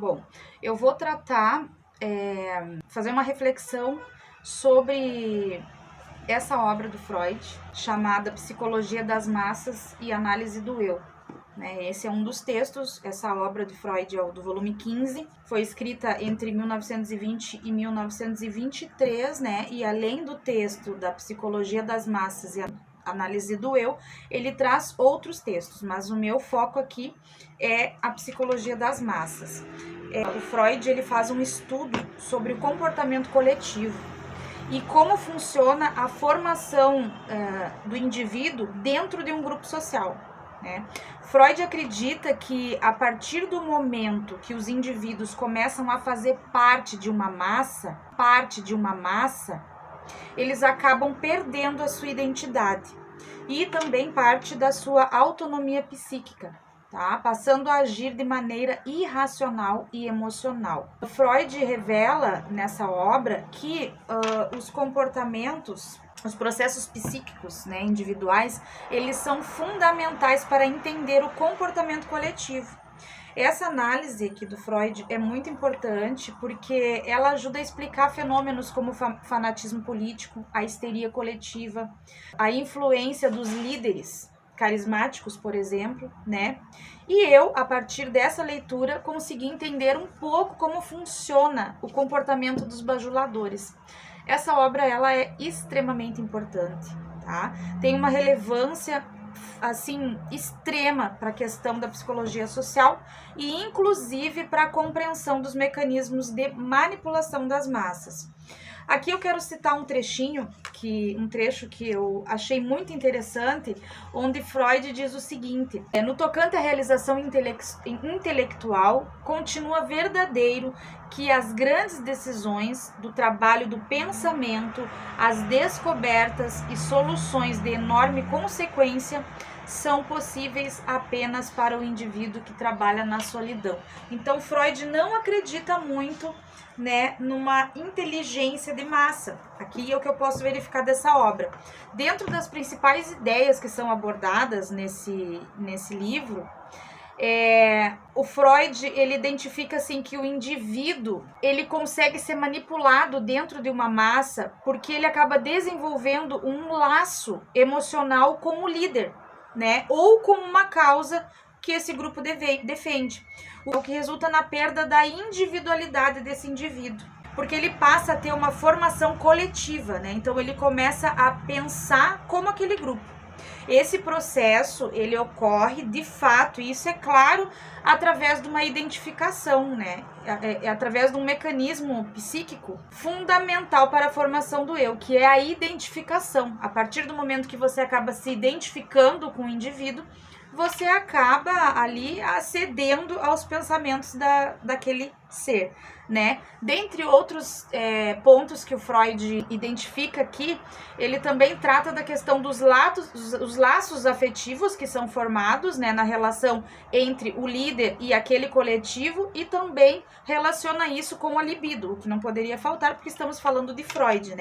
Bom, eu vou fazer uma reflexão sobre essa obra do Freud, chamada Psicologia das Massas e Análise do Eu. Esse é um dos textos, essa obra de Freud é do volume 15, foi escrita entre 1920 e 1923, e além do texto da Psicologia das Massas e Análise do Eu, ele traz outros textos, mas o meu foco aqui é a Psicologia das Massas. O Freud ele faz um estudo sobre o comportamento coletivo e como funciona a formação do indivíduo dentro de um grupo social. Freud acredita que a partir do momento que os indivíduos começam a fazer parte de uma massa, eles acabam perdendo a sua identidade e também parte da sua autonomia psíquica, passando a agir de maneira irracional e emocional. Freud revela nessa obra que os comportamentos, os processos psíquicos, individuais, eles são fundamentais para entender o comportamento coletivo. Essa análise aqui do Freud é muito importante porque ela ajuda a explicar fenômenos como o fanatismo político, a histeria coletiva, a influência dos líderes carismáticos, por exemplo, E eu, a partir dessa leitura, consegui entender um pouco como funciona o comportamento dos bajuladores. Essa obra, ela é extremamente importante, Tem uma relevância, assim, extrema para a questão da psicologia social e, inclusive, para a compreensão dos mecanismos de manipulação das massas. Aqui eu quero citar um trecho que eu achei muito interessante, onde Freud diz o seguinte: no tocante à realização intelectual, continua verdadeiro que as grandes decisões do trabalho do pensamento, as descobertas e soluções de enorme consequência são possíveis apenas para o indivíduo que trabalha na solidão. Então, Freud não acredita muito numa inteligência de massa. Aqui é o que eu posso verificar dessa obra. Dentro das principais ideias que são abordadas nesse livro, o Freud ele identifica assim que o indivíduo ele consegue ser manipulado dentro de uma massa porque ele acaba desenvolvendo um laço emocional com o líder, ou com uma causa que esse grupo defende, o que resulta na perda da individualidade desse indivíduo, porque ele passa a ter uma formação coletiva, Então ele começa a pensar como aquele grupo. Esse processo, ele ocorre de fato, e isso é claro, através de uma identificação, através de um mecanismo psíquico fundamental para a formação do eu, que é a identificação. A partir do momento que você acaba se identificando com o indivíduo, você acaba ali acedendo aos pensamentos daquele ser, Dentre outros pontos que o Freud identifica aqui, ele também trata da questão dos laços afetivos que são formados, na relação entre o líder e aquele coletivo, e também relaciona isso com a libido, o que não poderia faltar porque estamos falando de Freud,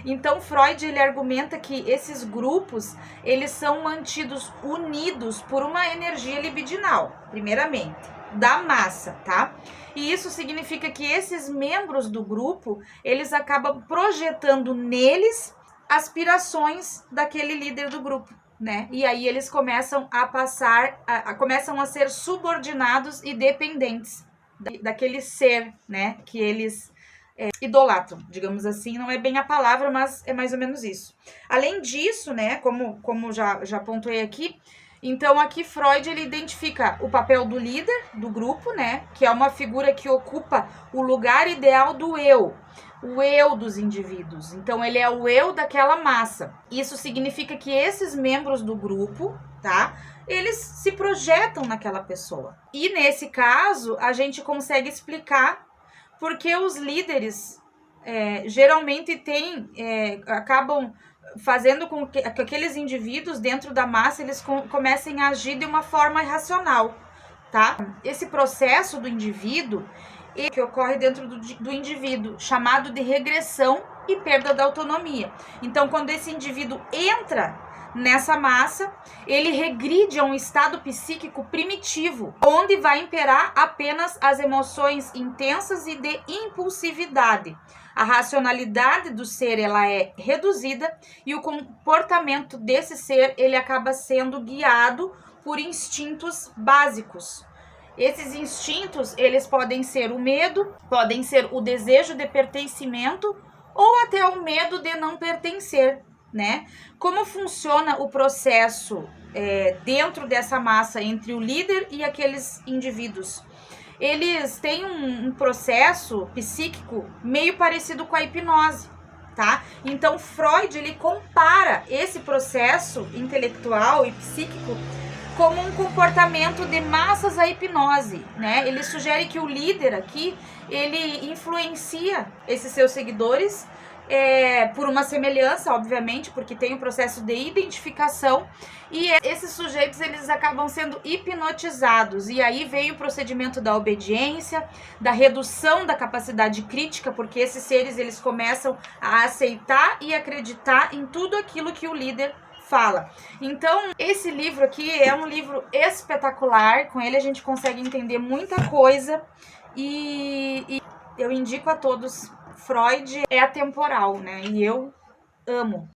Então, Freud ele argumenta que esses grupos, eles são mantidos unidos por uma energia libidinal, primeiramente, da massa, E isso significa que esses membros do grupo, eles acabam projetando neles aspirações daquele líder do grupo, E aí eles começam começam a ser subordinados e dependentes daquele ser, que eles idolatram, digamos assim, não é bem a palavra, mas é mais ou menos isso. Além disso, como já pontuei aqui, então aqui Freud ele identifica o papel do líder do grupo, que é uma figura que ocupa o lugar ideal do eu, o eu dos indivíduos. Então ele é o eu daquela massa. Isso significa que esses membros do grupo, eles se projetam naquela pessoa. E nesse caso, a gente consegue explicar porque os líderes geralmente acabam fazendo com que aqueles indivíduos dentro da massa eles comecem a agir de uma forma irracional, Esse processo do indivíduo que ocorre dentro do indivíduo, chamado de regressão e perda da autonomia. Então, quando esse indivíduo entra nessa massa, ele regride a um estado psíquico primitivo, onde vai imperar apenas as emoções intensas e de impulsividade. A racionalidade do ser ela é reduzida e o comportamento desse ser ele acaba sendo guiado por instintos básicos. Esses instintos, eles podem ser o medo, podem ser o desejo de pertencimento ou até o medo de não pertencer, né? Como funciona o processo dentro dessa massa entre o líder e aqueles indivíduos? Eles têm um processo psíquico meio parecido com a hipnose, tá? Então, Freud, ele compara esse processo intelectual e psíquico como um comportamento de massas à hipnose, né? Ele sugere que o líder aqui, ele influencia esses seus seguidores por uma semelhança, obviamente, porque tem um processo de identificação e esses sujeitos, eles acabam sendo hipnotizados. E aí vem o procedimento da obediência, da redução da capacidade crítica, porque esses seres, eles começam a aceitar e acreditar em tudo aquilo que o líder fala. Então, esse livro aqui é um livro espetacular, com ele a gente consegue entender muita coisa e eu indico a todos. Freud é atemporal, né? E eu amo.